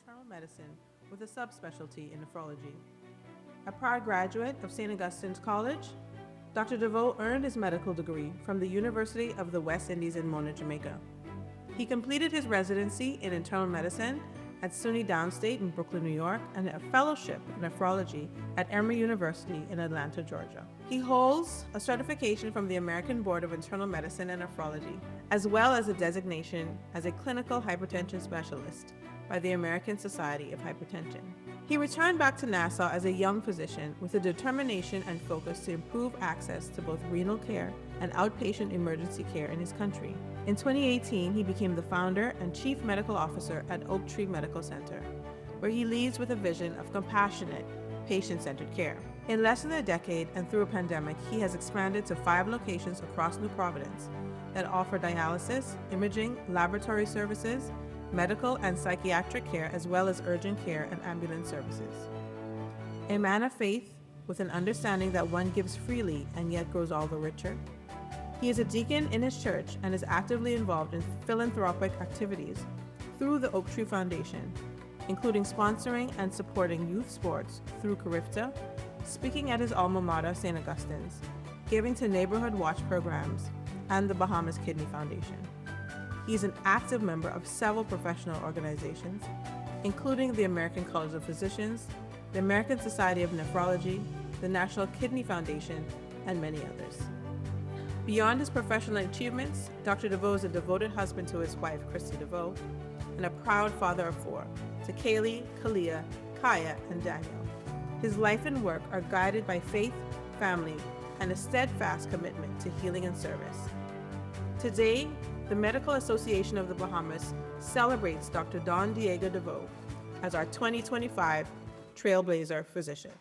internal medicine with a subspecialty in nephrology. A proud graduate of St. Augustine's College, Dr. Deveaux earned his medical degree from the University of the West Indies in Mona, Jamaica. He completed his residency in internal medicine at SUNY Downstate in Brooklyn, New York, and a fellowship in nephrology at Emory University in Atlanta, Georgia. He holds a certification from the American Board of Internal Medicine and Nephrology, as well as a designation as a clinical hypertension specialist by the American Society of Hypertension. He returned back to Nassau as a young physician with a determination and focus to improve access to both renal care and outpatient emergency care in his country. In 2018, he became the founder and chief medical officer at Oak Tree Medical Center, where he leads with a vision of compassionate, patient-centered care. In less than a decade and through a pandemic, he has expanded to 5 locations across New Providence that offer dialysis, imaging, laboratory services, medical and psychiatric care, as well as urgent care and ambulance services. A man of faith with an understanding that one gives freely and yet grows all the richer. He is a deacon in his church and is actively involved in philanthropic activities through the Oak Tree Foundation, including sponsoring and supporting youth sports through Carifta, speaking at his alma mater, St. Augustine's, giving to neighborhood watch programs, and the Bahamas Kidney Foundation. He is an active member of several professional organizations, including the American College of Physicians, the American Society of Nephrology, the National Kidney Foundation, and many others. Beyond his professional achievements, Dr. Deveaux is a devoted husband to his wife, Christy Deveaux, and a proud father of 4, to Kaylee, Kalia, Kaya, and Daniel. His life and work are guided by faith, family, and a steadfast commitment to healing and service. Today, the Medical Association of the Bahamas celebrates Dr. Don Diego Deveaux as our 2025 Trailblazer physician.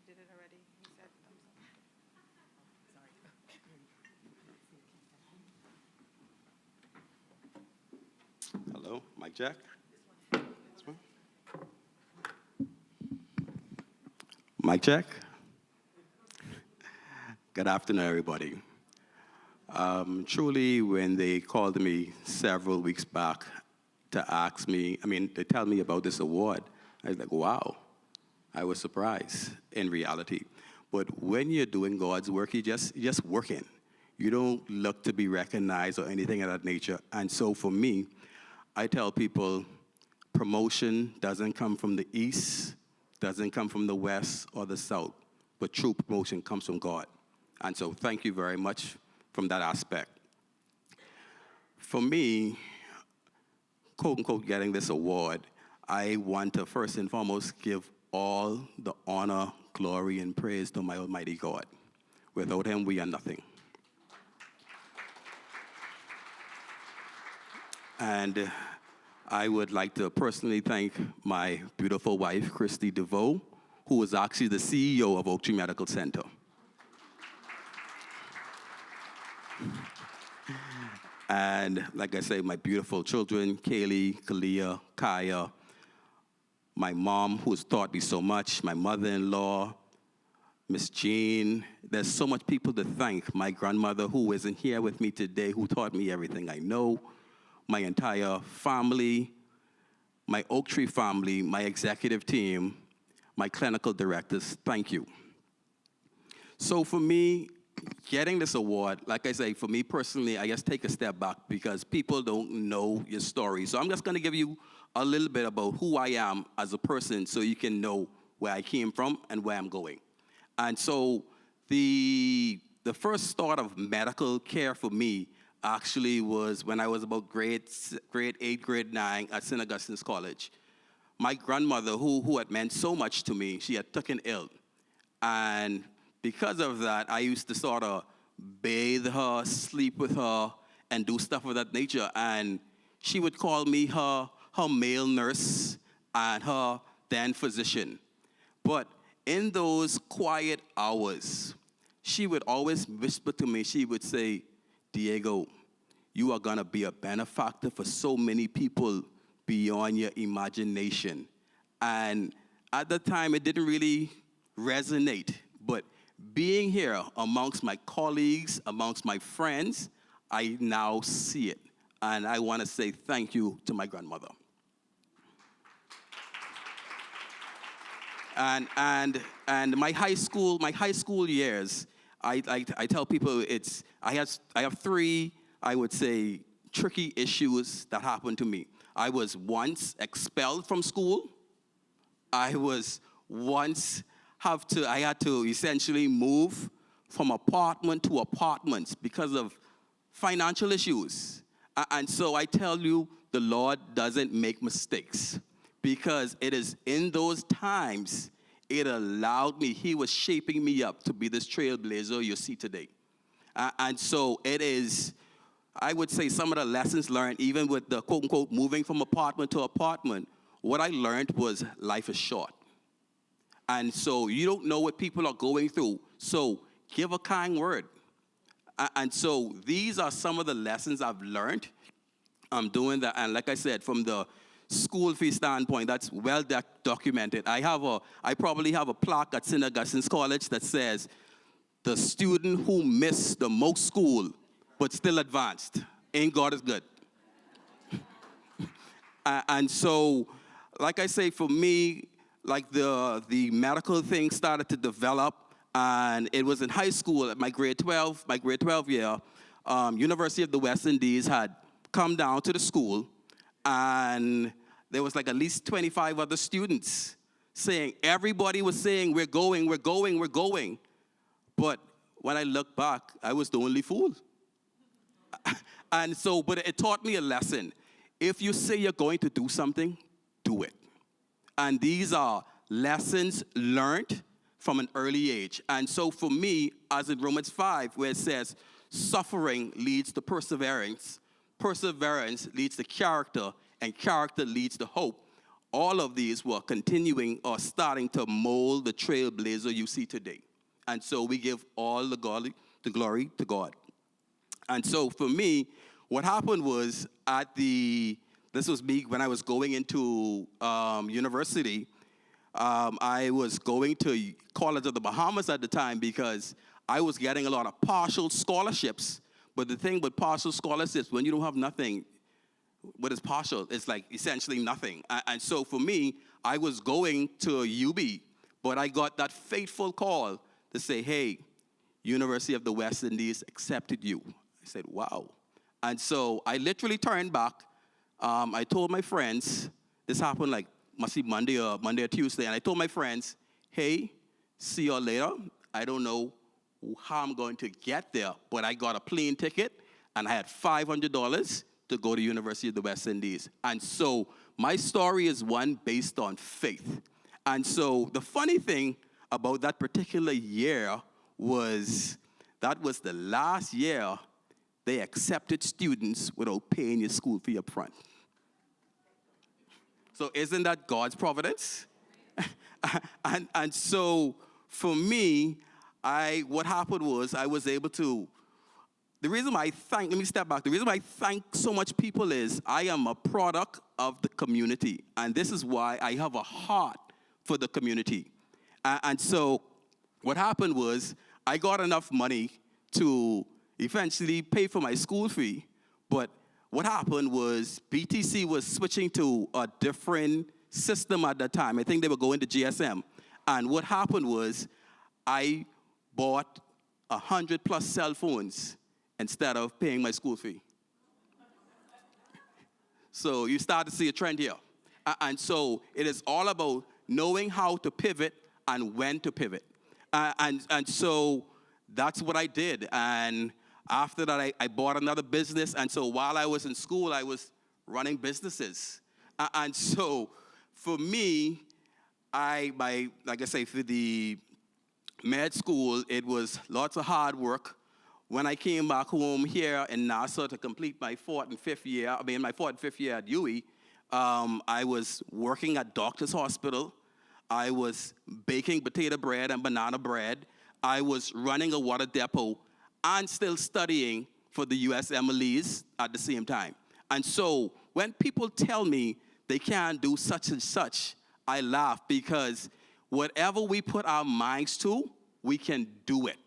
Did it already? He said thumbs up. Hello, mic check. This one. Mic check. Good afternoon, everybody. Truly, when they called me several weeks back to ask me, to tell me about this award, I was like, wow. I was surprised in reality. But when you're doing God's work, you're just working. You don't look to be recognized or anything of that nature. And so for me, I tell people promotion doesn't come from the east, doesn't come from the west or the south, but true promotion comes from God. And so thank you very much from that aspect. For me, quote unquote, getting this award, I want to first and foremost give all the honor, glory, and praise to my Almighty God. Without him, we are nothing. And I would like to personally thank my beautiful wife, Christy Deveaux, who is actually the CEO of Oak Tree Medical Center. And like I say, my beautiful children, Kaylee, Kalia, Kaya, my mom, who has taught me so much, my mother-in-law, Miss Jean. There's so much people to thank. My grandmother, who isn't here with me today, who taught me everything I know, my entire family, my Oak Tree family, my executive team, my clinical directors, thank you. So for me, getting this award, like I say, for me personally, I just take a step back because people don't know your story. So I'm just going to give you a little bit about who I am as a person so you can know where I came from and where I'm going. And so the first start of medical care for me actually was when I was about grade 8, grade 9 at St. Augustine's College. My grandmother, who had meant so much to me, she had taken ill. And because of that, I used to sort of bathe her, sleep with her, and do stuff of that nature. And she would call me her her male nurse, and her then physician. But in those quiet hours, she would always whisper to me, she would say, Diego, you are going to be a benefactor for so many people beyond your imagination. And at the time, it didn't really resonate. But being here amongst my colleagues, amongst my friends, I now see it. And I want to say thank you to my grandmother. And my high school years, I tell people I have three, I would say, tricky issues that happened to me. I was once expelled from school. I was once I had to essentially move from apartment to apartments because of financial issues. And so I tell you, the Lord doesn't make mistakes, because it is in those times it allowed me, he was shaping me up to be this trailblazer you see today. And so it is, I would say, some of the lessons learned, even with the quote-unquote moving from apartment to apartment, what I learned was life is short. And so you don't know what people are going through, so give a kind word. And so these are some of the lessons I've learned. I'm doing that, and like I said, from the school fee standpoint, that's well documented. I probably have a plaque at St. Augustine's College that says, the student who missed the most school but still advanced. Ain't God is good. And so, like I say, for me, like the medical thing started to develop, and it was in high school at my grade 12 year. University of the West Indies had come down to the school, and there was like at least 25 other students saying, everybody was saying, we're going. But when I look back, I was the only fool. And so, but it taught me a lesson. If you say you're going to do something, do it. And these are lessons learned from an early age. And so for me, as in Romans 5, where it says, suffering leads to perseverance, perseverance leads to character, and character leads to hope. All of these were continuing or starting to mold the trailblazer you see today. And so we give all the glory to God. And so for me, what happened was this was me when I was going into university. I was going to College of the Bahamas at the time because I was getting a lot of partial scholarships. But the thing with partial scholarships, when you don't have nothing, what is partial? It's like essentially nothing. And so for me, I was going to UB, but I got that fateful call to say, hey, University of the West Indies accepted you. I said, wow. And so I literally turned back. I told my friends, this happened like must be Monday or Tuesday, and I told my friends, hey, see you later. I don't know how I'm going to get there, but I got a plane ticket, and I had $500 to go to University of the West Indies. And so my story is one based on faith. And so the funny thing about that particular year was that was the last year they accepted students without paying your school fee up front. So isn't that God's providence? and so for me, what happened was I was able to, the reason why let me step back. The reason why I thank so much people is I am a product of the community. And this is why I have a heart for the community. And so what happened was I got enough money to eventually pay for my school fee. But what happened was BTC was switching to a different system at that time. I think they were going to GSM. And what happened was I bought 100+ cell phones instead of paying my school fee. So you start to see a trend here. And so it is all about knowing how to pivot and when to pivot. And so that's what I did. And after that, I bought another business. And so while I was in school, I was running businesses. And so for me, like I say, for the med school, it was lots of hard work. When I came back home here in Nassau to complete my fourth and fifth year at UWI, I was working at doctor's hospital. I was baking potato bread and banana bread. I was running a water depot and still studying for the USMLEs at the same time. And so when people tell me they can't do such and such, I laugh because whatever we put our minds to, we can do it.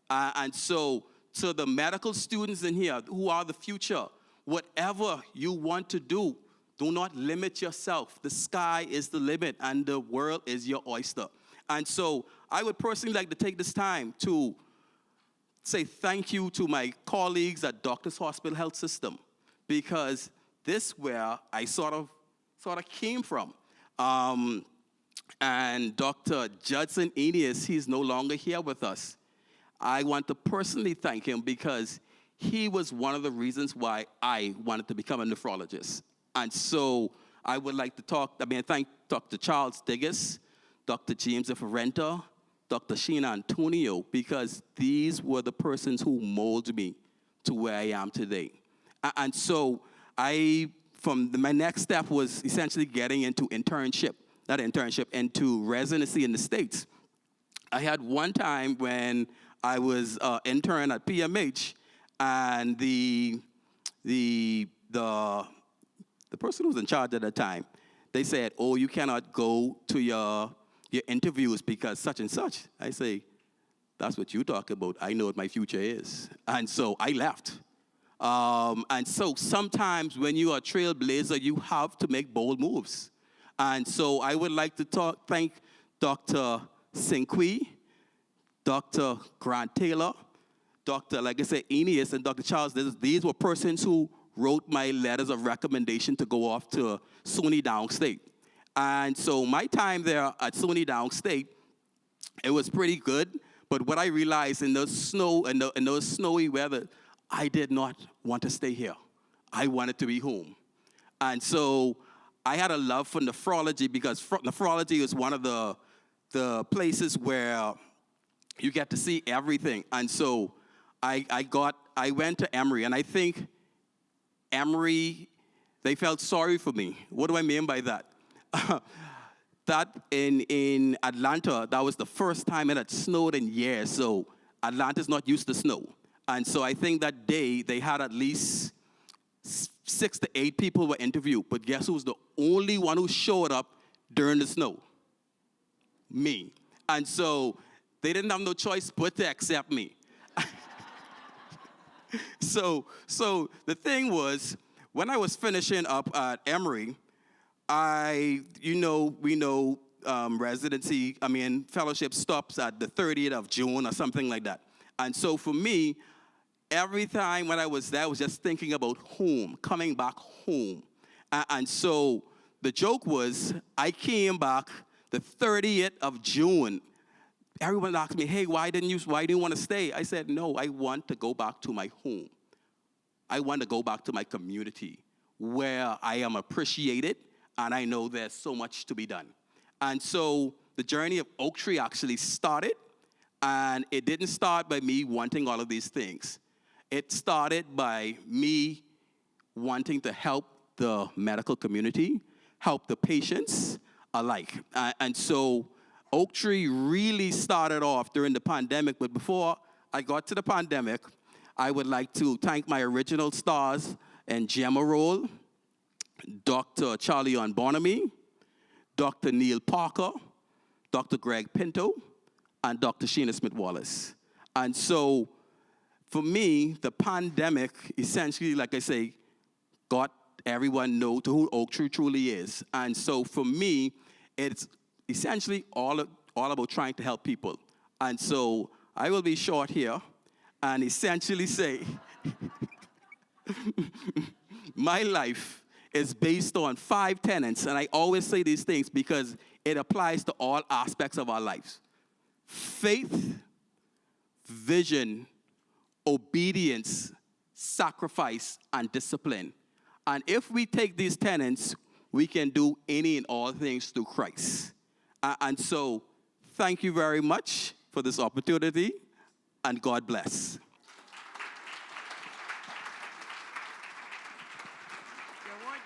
And so to the medical students in here who are the future, whatever you want to do not limit yourself. The sky is the limit, and the world is your oyster. And so I would personally like to take this time to say thank you to my colleagues at Doctors Hospital Health System, because this is where I sort of came from. And Dr. Judson Eneas, he's no longer here with us. I want to personally thank him because he was one of the reasons why I wanted to become a nephrologist. And so I would like to thank Dr. Charles Digges, Dr. James Ferrenta, Dr. Sheena Antonio, because these were the persons who molded me to where I am today. And so my next step was essentially getting into into residency in the States. I had one time when I was intern at PMH, and the person who was in charge at the time, they said, "Oh, you cannot go to your interviews because such and such." I say, "That's what you talk about. I know what my future is." And so I left. And so sometimes when you are a trailblazer, you have to make bold moves. And so I would like to thank Dr. Sinqui, Dr. Grant Taylor, Dr. like I said, Eneas, and Dr. Charles. These were persons who wrote my letters of recommendation to go off to SUNY Downstate. And so my time there at SUNY Downstate, it was pretty good. But what I realized in those snowy weather, I did not want to stay here. I wanted to be home. And so I had a love for nephrology because nephrology is one of the places where you get to see everything. And so I went to Emory, and I think Emory, they felt sorry for me. What do I mean by that? That in Atlanta, that was the first time it had snowed in years, so Atlanta's not used to snow. And so I think that day they had at least 6 to 8 people were interviewed, but guess who was the only one who showed up during the snow? Me. And so they didn't have no choice but to accept me. So the thing was, when I was finishing up at Emory, fellowship stops at the 30th of June or something like that. And so for me, every time when I was there, I was just thinking about home, coming back home. And so the joke was, I came back the 30th of June. Everyone asked me, "Hey, why do you want to stay?" I said, "No, I want to go back to my home. I want to go back to my community where I am appreciated and I know there's so much to be done." And so the journey of Oak Tree actually started, and it didn't start by me wanting all of these things. It started by me wanting to help the medical community, help the patients alike. And so Oak Tree really started off during the pandemic, but before I got to the pandemic, I would like to thank my original stars and Gemma role, Dr. Charlie Bonamy, Dr. Neil Parker, Dr. Greg Pinto, and Dr. Sheena Smith-Wallace. And so for me, the pandemic essentially, like I say, got everyone know to who Oak Tree truly is. And so for me, it's essentially all about trying to help people. And so I will be short here and essentially say my life is based on 5 tenets, and I always say these things because it applies to all aspects of our lives: faith, vision, obedience, sacrifice, and discipline. And if we take these tenets, we can do any and all things through Christ. And so, thank you very much for this opportunity, and God bless. You're one.